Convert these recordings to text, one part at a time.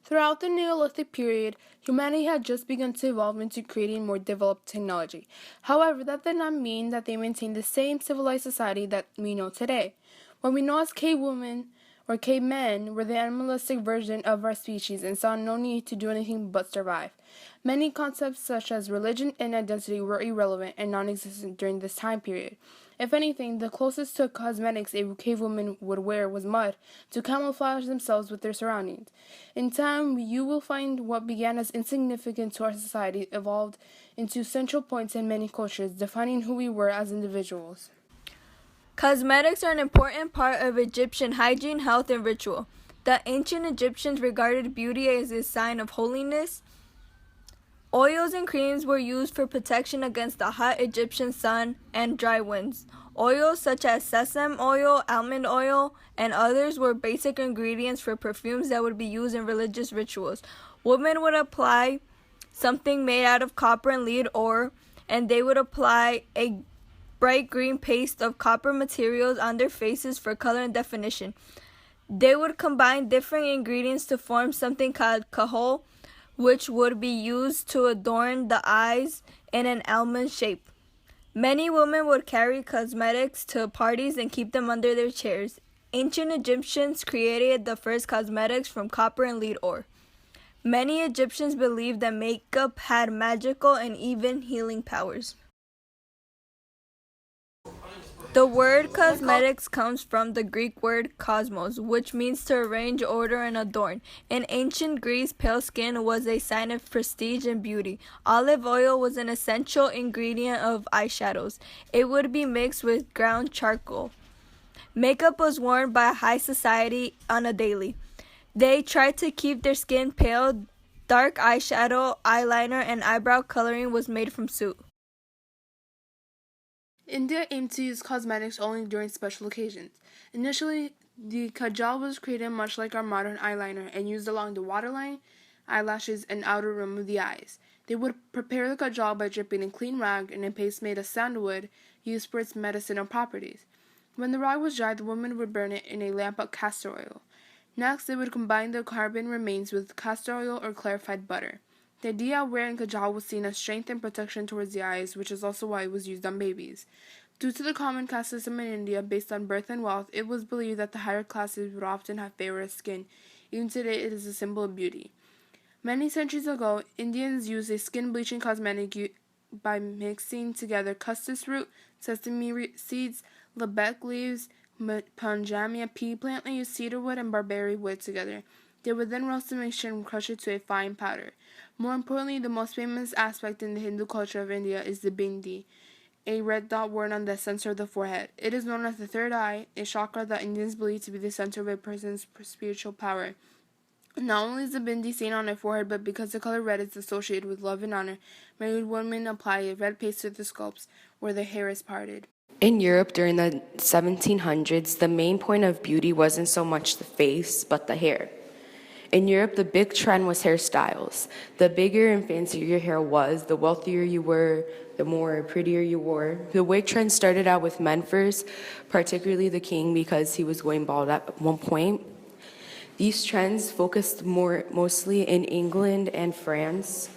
Throughout the Neolithic period, humanity had just begun to evolve into creating more developed technology. However, that did not mean that they maintained the same civilized society that we know today. What we know as cave women or cavemen were the animalistic version of our species and saw no need to do anything but survive. Many concepts such as religion and identity were irrelevant and non-existent during this time period. If anything, the closest to cosmetics a cave woman would wear was mud to camouflage themselves with their surroundings. In time, you will find what began as insignificant to our society evolved into central points in many cultures, defining who we were as individuals. Cosmetics are an important part of Egyptian hygiene, health, and ritual. The ancient Egyptians regarded beauty as a sign of holiness. Oils and creams were used for protection against the hot Egyptian sun and dry winds. Oils such as sesame oil, almond oil, and others were basic ingredients for perfumes that would be used in religious rituals. Women would apply something made out of copper and lead ore, and they would apply a bright green paste of copper materials on their faces for color and definition. They would combine different ingredients to form something called kahol, which would be used to adorn the eyes in an almond shape. Many women would carry cosmetics to parties and keep them under their chairs. Ancient Egyptians created the first cosmetics from copper and lead ore. Many Egyptians believed that makeup had magical and even healing powers. The word cosmetics comes from the Greek word cosmos, which means to arrange, order, and adorn. In ancient Greece, pale skin was a sign of prestige and beauty. Olive oil was an essential ingredient of eyeshadows. It would be mixed with ground charcoal. Makeup was worn by high society on a daily. They tried to keep their skin pale. Dark eyeshadow, eyeliner, and eyebrow coloring was made from soot. India aimed to use cosmetics only during special occasions. Initially, the kajal was created much like our modern eyeliner and used along the waterline, eyelashes, and outer rim of the eyes. They would prepare the kajal by dripping a clean rag in a paste made of sandalwood used for its medicinal properties. When the rag was dry, the woman would burn it in a lamp of castor oil. Next, they would combine the carbon remains with castor oil or clarified butter. The idea of wearing kajal was seen as strength and protection towards the eyes, which is also why it was used on babies. Due to the common caste system in India based on birth and wealth, it was believed that the higher classes would often have fairer skin. Even today, it is a symbol of beauty. Many centuries ago, Indians used a skin bleaching cosmetic by mixing together custis root, sesame seeds, lebec leaves, panjamia pea plant leaves, cedarwood, and barberry wood together. They would then roast the mixture and crush it to a fine powder. More importantly, the most famous aspect in the Hindu culture of India is the bindi, a red dot worn on the center of the forehead. It is known as the third eye, a chakra that Indians believe to be the center of a person's spiritual power. Not only is the bindi seen on their forehead, but because the color red is associated with love and honor, many women apply a red paste to the scalps where their hair is parted. In Europe during the 1700s, the main point of beauty wasn't so much the face, but the hair. In Europe, the big trend was hairstyles. The bigger and fancier your hair was, the wealthier you were, the more prettier you wore. The wig trend started out with men first, particularly the king because he was going bald at one point. These trends focused mostly in England and France.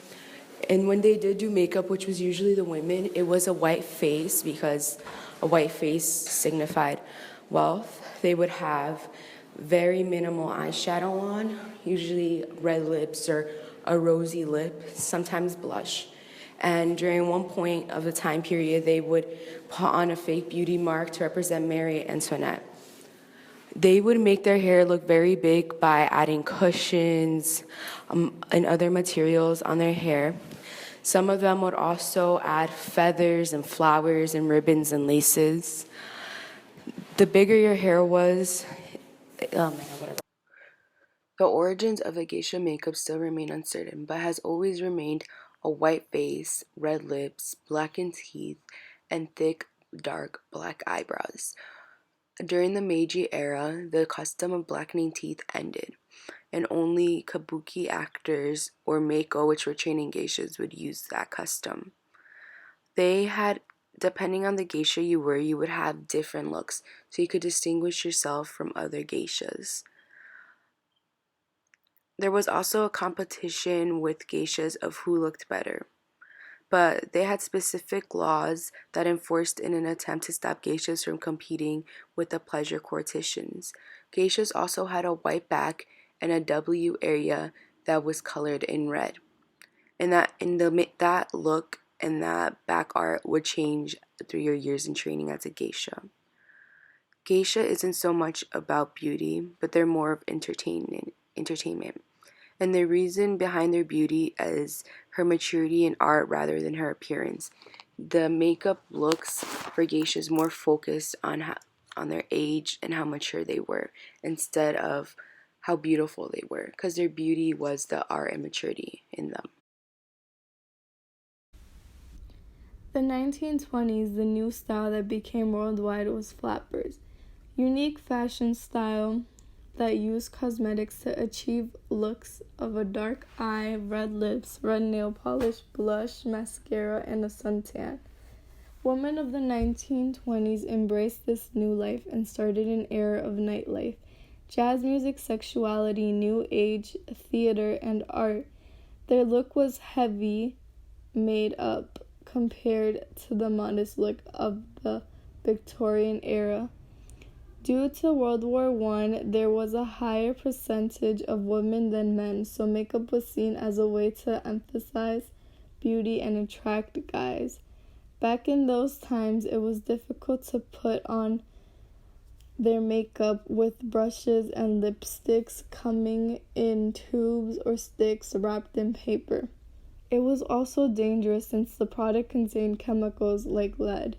And when they did do makeup, which was usually the women, it was a white face because a white face signified wealth. They would have very minimal eyeshadow on, usually red lips or a rosy lip, sometimes blush. And during one point of the time period, they would put on a fake beauty mark to represent Marie Antoinette. They would make their hair look very big by adding cushions and other materials on their hair. Some of them would also add feathers and flowers and ribbons and laces. The bigger your hair was, the origins of the geisha makeup still remain uncertain, but has always remained a white face, red lips, blackened teeth, and thick, dark black eyebrows. During the Meiji era, the custom of blackening teeth ended, and only kabuki actors or meiko, which were training geishas, would use that custom. They had, depending on the geisha you were, you would have different looks, so you could distinguish yourself from other geishas. There was also a competition with geishas of who looked better. But they had specific laws that enforced in an attempt to stop geishas from competing with the pleasure courtesans. Geishas also had a white back and a W area that was colored in red. And that look and that back art would change through your years in training as a geisha. Geisha isn't so much about beauty, but they're more of entertainment. And the reason behind their beauty is her maturity in art rather than her appearance. The makeup looks for geishas more focused on their age and how mature they were instead of how beautiful they were, because their beauty was the art and maturity in them. The 1920s, the new style that became worldwide was flappers. Unique fashion style that used cosmetics to achieve looks of a dark eye, red lips, red nail polish, blush, mascara, and a suntan. Women of the 1920s embraced this new life and started an era of nightlife, jazz music, sexuality, new age, theater, and art. Their look was heavy, made up, compared to the modest look of the Victorian era. Due to World War I, there was a higher percentage of women than men, so makeup was seen as a way to emphasize beauty and attract guys. Back in those times, it was difficult to put on their makeup with brushes and lipsticks coming in tubes or sticks wrapped in paper. It was also dangerous since the product contained chemicals like lead.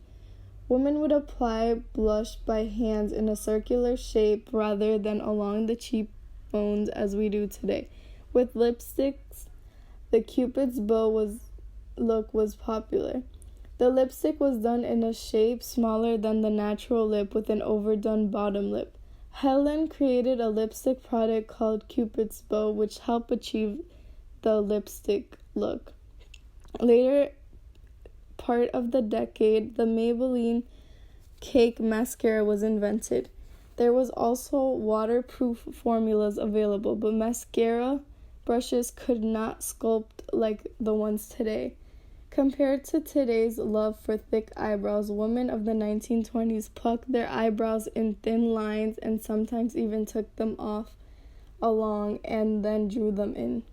Women would apply blush by hands in a circular shape rather than along the cheekbones as we do today. With lipsticks, the Cupid's bow look was popular. The lipstick was done in a shape smaller than the natural lip with an overdone bottom lip. Helen created a lipstick product called Cupid's bow, which helped achieve the lipstick look. Later part of the decade, the Maybelline Cake mascara was invented. There was also waterproof formulas available, but mascara brushes could not sculpt like the ones today. Compared to today's love for thick eyebrows, women of the 1920s plucked their eyebrows in thin lines and sometimes even took them off along and then drew them in.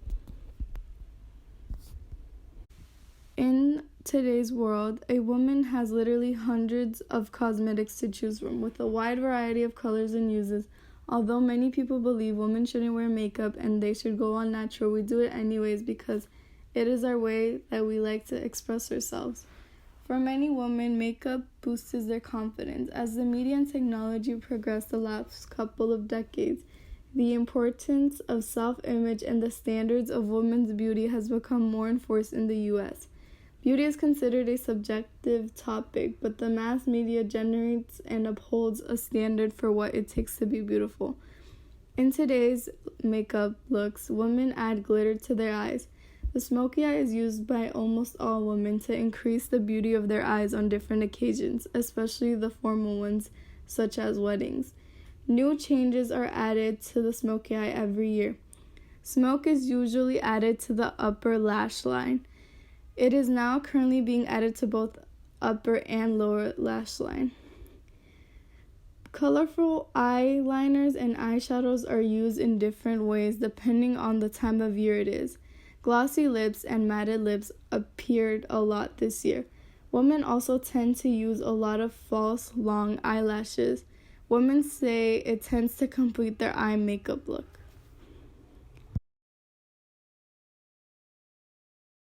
In today's world, a woman has literally hundreds of cosmetics to choose from, with a wide variety of colors and uses. Although many people believe women shouldn't wear makeup and they should go all natural, we do it anyways because it is our way that we like to express ourselves. For many women, makeup boosts their confidence. As the media and technology progressed the last couple of decades, the importance of self-image and the standards of women's beauty has become more enforced in the U.S. Beauty is considered a subjective topic, but the mass media generates and upholds a standard for what it takes to be beautiful. In today's makeup looks, women add glitter to their eyes. The smoky eye is used by almost all women to increase the beauty of their eyes on different occasions, especially the formal ones, such as weddings. New changes are added to the smoky eye every year. Smoke is usually added to the upper lash line. It is now currently being added to both upper and lower lash line. Colorful eyeliners and eyeshadows are used in different ways depending on the time of year it is. Glossy lips and matted lips appeared a lot this year. Women also tend to use a lot of false long eyelashes. Women say it tends to complete their eye makeup look.